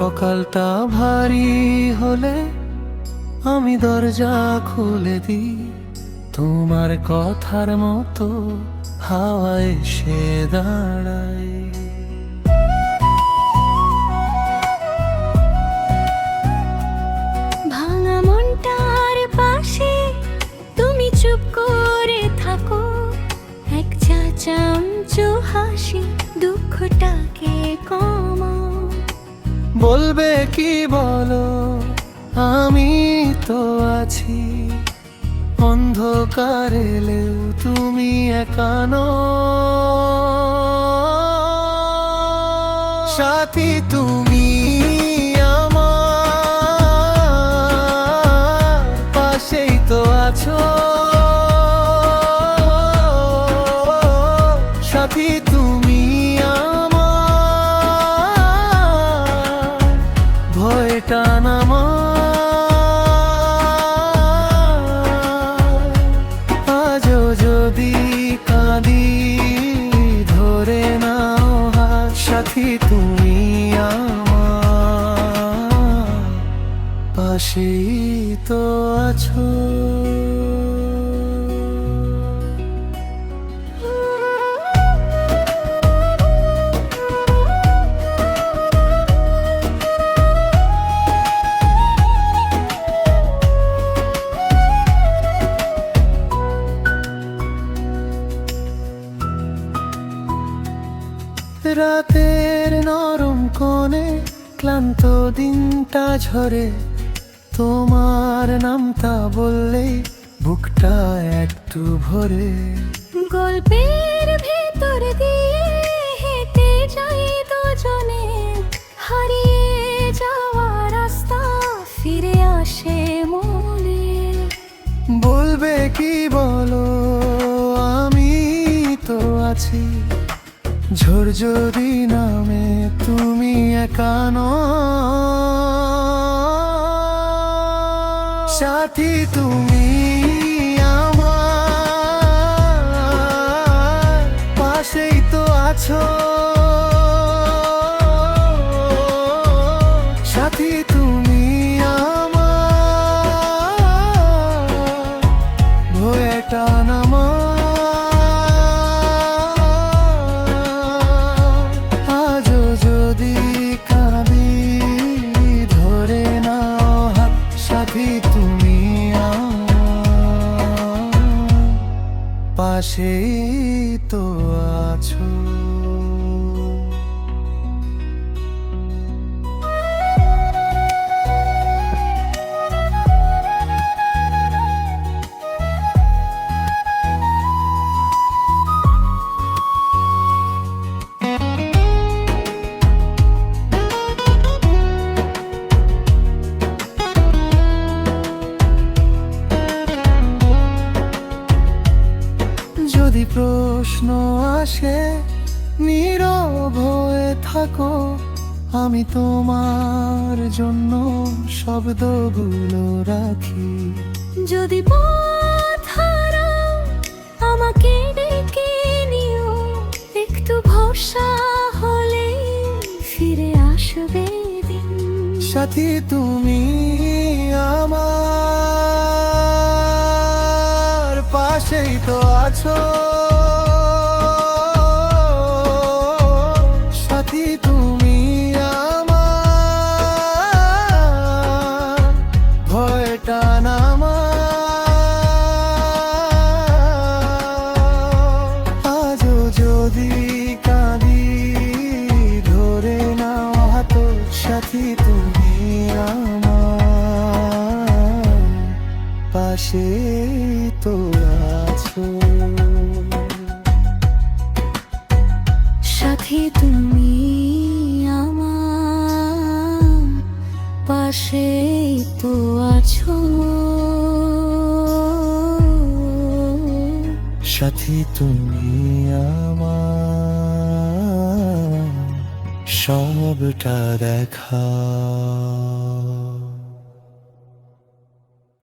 সকালটা ভারী হলে আমি দরজা খুলে দিই, তোমার কথার মতো হাওয়ায় এসে দাঁড়ায়। ভাঙা মনটার পাশে তুমি চুপ করে থাকো, এক চা চামচো হাসি দুঃখটাকে কমাও। বলবে কি বলো, আমি তো আছি, অন্ধকার এলেও তুমি একা নও। সাথী তুমি আমার, পাশেই তো আছো। সাথী তুমি আমার, ভয়টা নামা। আজও যদি কাঁদি ধরে নাও হাত, সাথী তুমি আমার, পাশেই তো আছো। রাতের নরম কোণে ক্লান্ত দিনটা ঝরে, তোমার নামটা বললেই বুকটা একটু ভরে। গল্পের ভেতর দিয়ে হেঁটে যাই দুজনে, হারিয়ে যাওয়া রাস্তা ফিরে আসে মনে। বলবে কি বলো, আমি তো আছি, ঝড় যদি নামে তুমি একা নও। সাথী তুমি আমার, পাশেই তো আছো। সাথী তুমি আমার, ভয়টা নামা। আজও যদি কাঁদি ধরে নাও হাত, সাথী তুমি আমার, পাশেই তো আছো। যদি প্রশ্ন আসে নীরব হয়ে থাকো, আমি তোমার জন্য শব্দগুলো রাখি। যদি পথ হারাও আমাকে ডেকে নিও, একটু ভরসা হলে ফিরে আসবে দিন। সাথী তুমি আমার, পাশেই তো আছো। সাথী তুমি আমার, ভয়টা নামা। আজও যদি কাঁদি ধরে নাও হাত, সাথী তুমি আমার, পাশেই তো আছো। সাথী তুমি আমার, পাশেই তো আছো। সাথী তুমি আমার, সবটা দেখা।